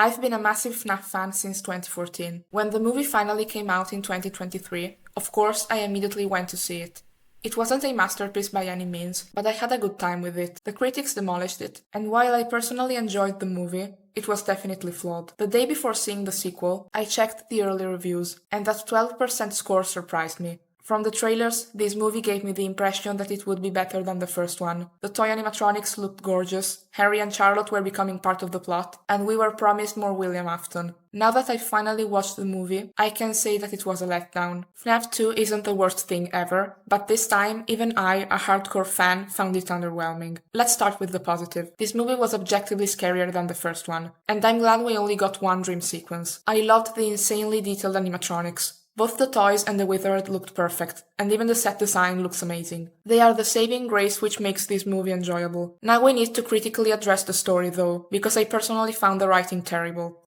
I've been a massive FNAF fan since 2014. When the movie finally came out in 2023, of course I immediately went to see it. It wasn't a masterpiece by any means, but I had a good time with it. The critics demolished it, and while I personally enjoyed the movie, it was definitely flawed. The day before seeing the sequel, I checked the early reviews, and that 12% score surprised me. From the trailers, this movie gave me the impression that it would be better than the first one. The toy animatronics looked gorgeous, Harry and Charlotte were becoming part of the plot, and we were promised more William Afton. Now that I've finally watched the movie, I can say that it was a letdown. FNAF2 isn't the worst thing ever, but this time, even I, a hardcore fan, found it underwhelming. Let's start with the positive. This movie was objectively scarier than the first one, and I'm glad we only got one dream sequence. I loved the insanely detailed animatronics. Both the toys and the Withered looked perfect, and even the set design looks amazing. They are the saving grace which makes this movie enjoyable. Now we need to critically address the story though, because I personally found the writing terrible.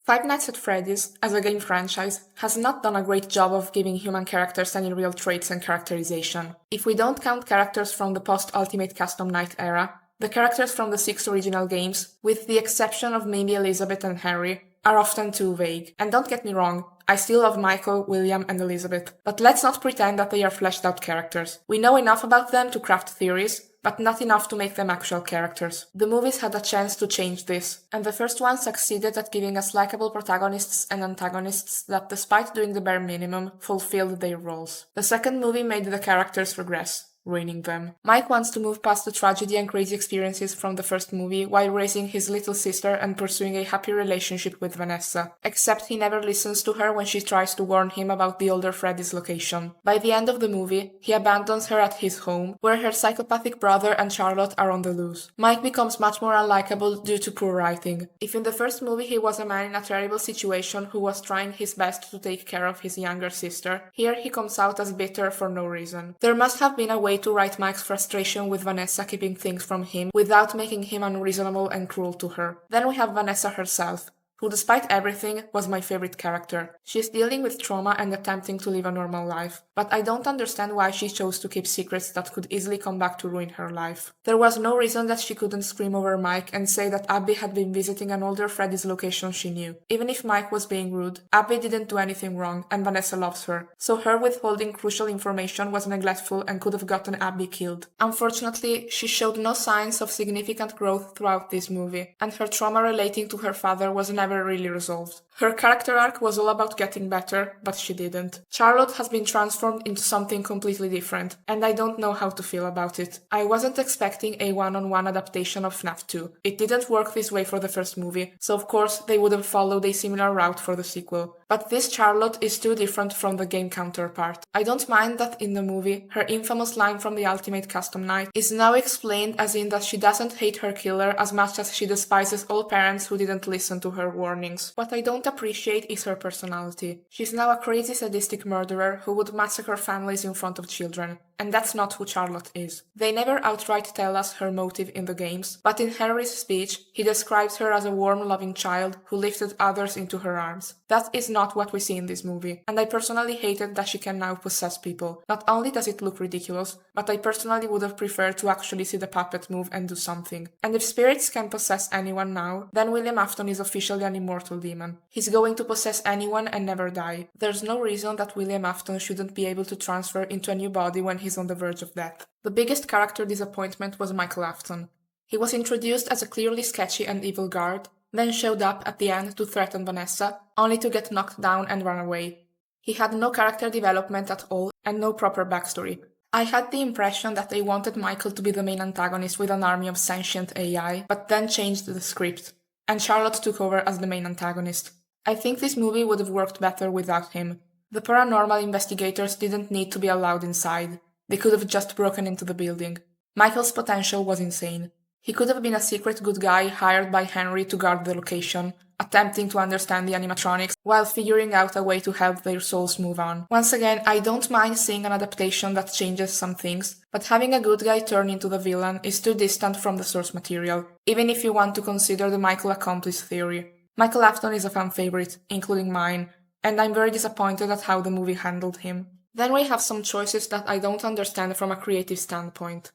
Five Nights at Freddy's, as a game franchise, has not done a great job of giving human characters any real traits and characterization. If we don't count characters from the post-Ultimate Custom Night era, the characters from the 6 original games, with the exception of maybe Elizabeth and Harry, are often too vague. And don't get me wrong, I still love Michael, William, and Elizabeth, but let's not pretend that they are fleshed out characters. We know enough about them to craft theories, but not enough to make them actual characters. The movies had a chance to change this, and the first one succeeded at giving us likable protagonists and antagonists that, despite doing the bare minimum, fulfilled their roles. The second movie made the characters regress, ruining them. Mike wants to move past the tragedy and crazy experiences from the first movie while raising his little sister and pursuing a happy relationship with Vanessa, except he never listens to her when she tries to warn him about the older Freddy's location. By the end of the movie, he abandons her at his home, where her psychopathic brother and Charlotte are on the loose. Mike becomes much more unlikable due to poor writing. If in the first movie he was a man in a terrible situation who was trying his best to take care of his younger sister, here he comes out as bitter for no reason. There must have been a way to write Mike's frustration with Vanessa keeping things from him without making him unreasonable and cruel to her. Then we have Vanessa herself, who despite everything was my favorite character. She's dealing with trauma and attempting to live a normal life, but I don't understand why she chose to keep secrets that could easily come back to ruin her life. There was no reason that she couldn't scream over Mike and say that Abby had been visiting an older Freddy's location she knew. Even if Mike was being rude, Abby didn't do anything wrong and Vanessa loves her, so her withholding crucial information was neglectful and could have gotten Abby killed. Unfortunately, she showed no signs of significant growth throughout this movie, and her trauma relating to her father was never really resolved. Her character arc was all about getting better, but she didn't. Charlotte has been transformed into something completely different, and I don't know how to feel about it. I wasn't expecting a one-on-one adaptation of FNAF2. It didn't work this way for the first movie, so of course they would have followed a similar route for the sequel. But this Charlotte is too different from the game counterpart. I don't mind that in the movie, her infamous line from the Ultimate Custom Night is now explained as in that she doesn't hate her killer as much as she despises all parents who didn't listen to her warnings. What I don't appreciate is her personality. She's now a crazy sadistic murderer who would massacre families in front of children. And that's not who Charlotte is. They never outright tell us her motive in the games, but in Henry's speech, he describes her as a warm, loving child who lifted others into her arms. That is not what we see in this movie, and I personally hated that she can now possess people. Not only does it look ridiculous, but I personally would have preferred to actually see the puppet move and do something. And if spirits can possess anyone now, then William Afton is officially an immortal demon. He's going to possess anyone and never die. There's no reason that William Afton shouldn't be able to transfer into a new body when he's on the verge of death. The biggest character disappointment was Michael Afton. He was introduced as a clearly sketchy and evil guard, then showed up at the end to threaten Vanessa, only to get knocked down and run away. He had no character development at all and no proper backstory. I had the impression that they wanted Michael to be the main antagonist with an army of sentient AI, but then changed the script, and Charlotte took over as the main antagonist. I think this movie would have worked better without him. The paranormal investigators didn't need to be allowed inside. They could have just broken into the building. Michael's potential was insane. He could have been a secret good guy hired by Henry to guard the location, attempting to understand the animatronics while figuring out a way to help their souls move on. Once again, I don't mind seeing an adaptation that changes some things, but having a good guy turn into the villain is too distant from the source material, even if you want to consider the Michael accomplice theory. Michael Afton is a fan favorite, including mine, and I'm very disappointed at how the movie handled him. Then we have some choices that I don't understand from a creative standpoint.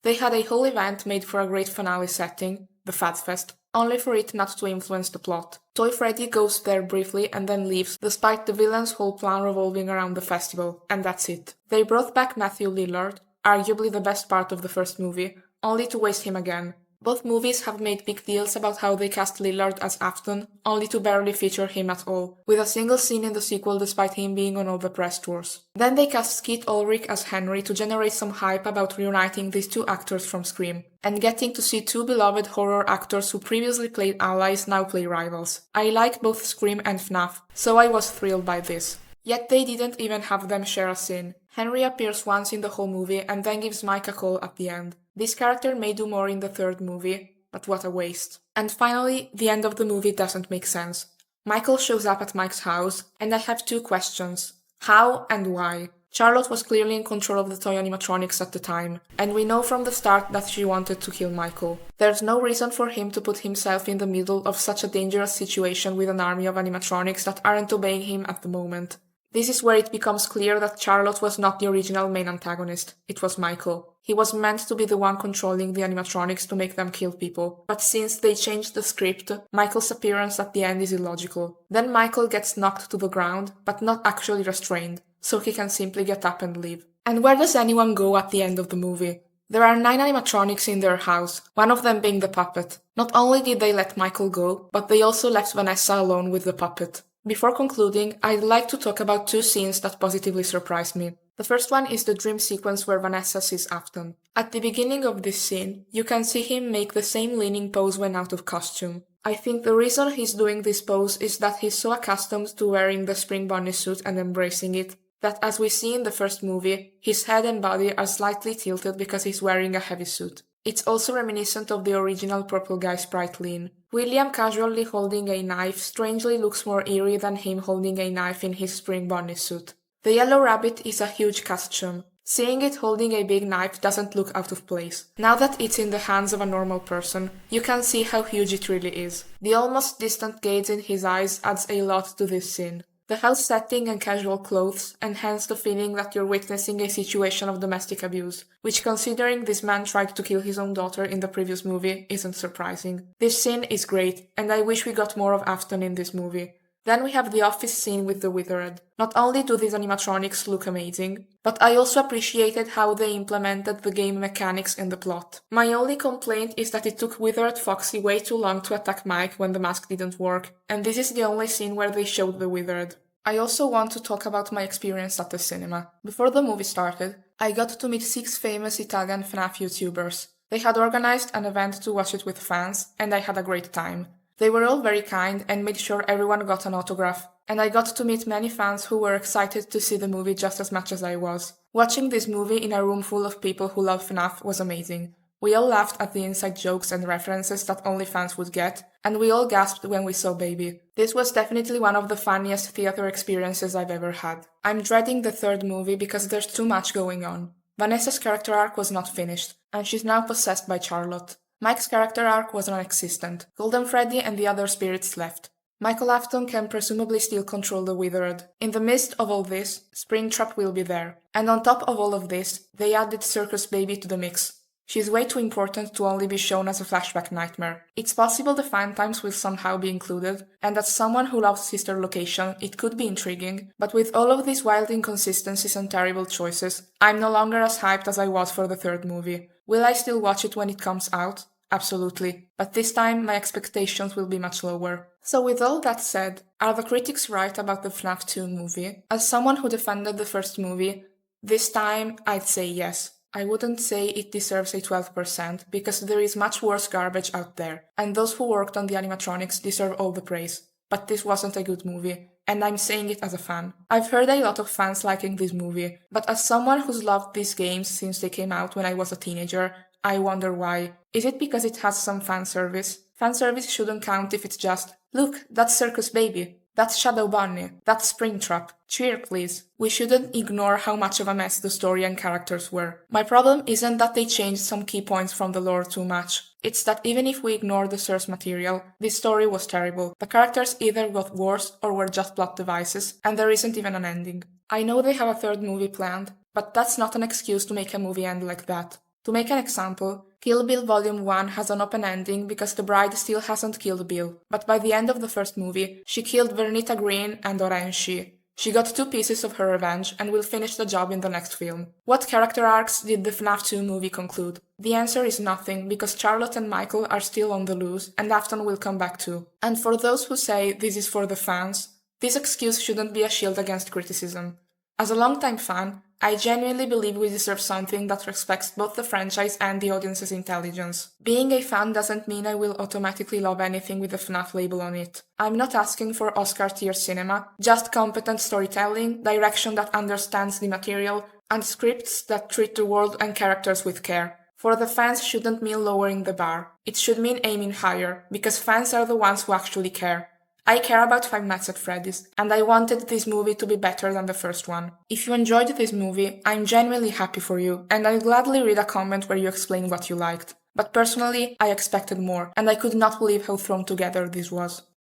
They had a whole event made for a great finale setting, the Fat Fest, only for it not to influence the plot. Toy Freddy goes there briefly and then leaves, despite the villain's whole plan revolving around the festival, and that's it. They brought back Matthew Lillard, arguably the best part of the first movie, only to waste him again. Both movies have made big deals about how they cast Lillard as Afton, only to barely feature him at all, with a single scene in the sequel despite him being on all the press tours. Then they cast Skeet Ulrich as Henry to generate some hype about reuniting these two actors from Scream, and getting to see two beloved horror actors who previously played allies now play rivals. I like both Scream and FNAF, so I was thrilled by this. Yet they didn't even have them share a scene. Henry appears once in the whole movie and then gives Mike a call at the end. This character may do more in the third movie, but what a waste. And finally, the end of the movie doesn't make sense. Michael shows up at Mike's house, and I have two questions. How and why? Charlotte was clearly in control of the toy animatronics at the time, and we know from the start that she wanted to kill Michael. There's no reason for him to put himself in the middle of such a dangerous situation with an army of animatronics that aren't obeying him at the moment. This is where it becomes clear that Charlotte was not the original main antagonist, it was Michael. He was meant to be the one controlling the animatronics to make them kill people, but since they changed the script, Michael's appearance at the end is illogical. Then Michael gets knocked to the ground, but not actually restrained, so he can simply get up and leave. And where does anyone go at the end of the movie? There are 9 animatronics in their house, one of them being the puppet. Not only did they let Michael go, but they also left Vanessa alone with the puppet. Before concluding, I'd like to talk about 2 scenes that positively surprised me. The first one is the dream sequence where Vanessa sees Afton. At the beginning of this scene, you can see him make the same leaning pose when out of costume. I think the reason he's doing this pose is that he's so accustomed to wearing the spring bunny suit and embracing it, that as we see in the first movie, his head and body are slightly tilted because he's wearing a heavy suit. It's also reminiscent of the original Purple Guy sprite lean. William casually holding a knife strangely looks more eerie than him holding a knife in his spring bunny suit. The yellow rabbit is a huge costume. Seeing it holding a big knife doesn't look out of place. Now that it's in the hands of a normal person, you can see how huge it really is. The almost distant gaze in his eyes adds a lot to this scene. The house setting and casual clothes enhance the feeling that you're witnessing a situation of domestic abuse, which considering this man tried to kill his own daughter in the previous movie isn't surprising. This scene is great, and I wish we got more of Afton in this movie. Then we have the office scene with the Withered. Not only do these animatronics look amazing, but I also appreciated how they implemented the game mechanics in the plot. My only complaint is that it took Withered Foxy way too long to attack Mike when the mask didn't work, and this is the only scene where they showed the Withered. I also want to talk about my experience at the cinema. Before the movie started, I got to meet 6 famous Italian FNAF YouTubers. They had organized an event to watch it with fans, and I had a great time. They were all very kind and made sure everyone got an autograph, and I got to meet many fans who were excited to see the movie just as much as I was. Watching this movie in a room full of people who love FNAF was amazing. We all laughed at the inside jokes and references that only fans would get, and we all gasped when we saw Baby. This was definitely one of the funniest theater experiences I've ever had. I'm dreading the third movie because there's too much going on. Vanessa's character arc was not finished, and she's now possessed by Charlotte. Mike's character arc was non-existent. Golden Freddy and the other spirits left. Michael Afton can presumably still control the Withered. In the midst of all this, Springtrap will be there. And on top of all of this, they added Circus Baby to the mix. She's way too important to only be shown as a flashback nightmare. It's possible the fan times will somehow be included, and as someone who loves Sister Location, it could be intriguing, but with all of these wild inconsistencies and terrible choices, I'm no longer as hyped as I was for the third movie. Will I still watch it when it comes out? Absolutely. But this time, my expectations will be much lower. So with all that said, are the critics right about the FNAF2 movie? As someone who defended the first movie, this time I'd say yes. I wouldn't say it deserves a 12% because there is much worse garbage out there, and those who worked on the animatronics deserve all the praise. But this wasn't a good movie, and I'm saying it as a fan. I've heard a lot of fans liking this movie, but as someone who's loved these games since they came out when I was a teenager, I wonder why. Is it because it has some fan service? Fan service shouldn't count if it's just, look, that's Circus Baby. That's Shadow Bunny. That's Springtrap. Cheer, please. We shouldn't ignore how much of a mess the story and characters were. My problem isn't that they changed some key points from the lore too much. It's that even if we ignore the source material, this story was terrible. The characters either got worse or were just plot devices, and there isn't even an ending. I know they have a third movie planned, but that's not an excuse to make a movie end like that. To make an example, Kill Bill Volume 1 has an open ending because the bride still hasn't killed Bill, but by the end of the first movie, she killed Vernita Green and Orange. She got 2 pieces of her revenge and will finish the job in the next film. What character arcs did the FNAF2 movie conclude? The answer is nothing, because Charlotte and Michael are still on the loose, and Afton will come back too. And for those who say this is for the fans, this excuse shouldn't be a shield against criticism. As a longtime fan, I genuinely believe we deserve something that respects both the franchise and the audience's intelligence. Being a fan doesn't mean I will automatically love anything with the FNAF label on it. I'm not asking for Oscar-tier cinema, just competent storytelling, direction that understands the material, and scripts that treat the world and characters with care. For the fans shouldn't mean lowering the bar. It should mean aiming higher, because fans are the ones who actually care. I care about Five Nights at Freddy's, and I wanted this movie to be better than the first one. If you enjoyed this movie, I'm genuinely happy for you, and I'll gladly read a comment where you explain what you liked. But personally, I expected more, and I could not believe how thrown together this was.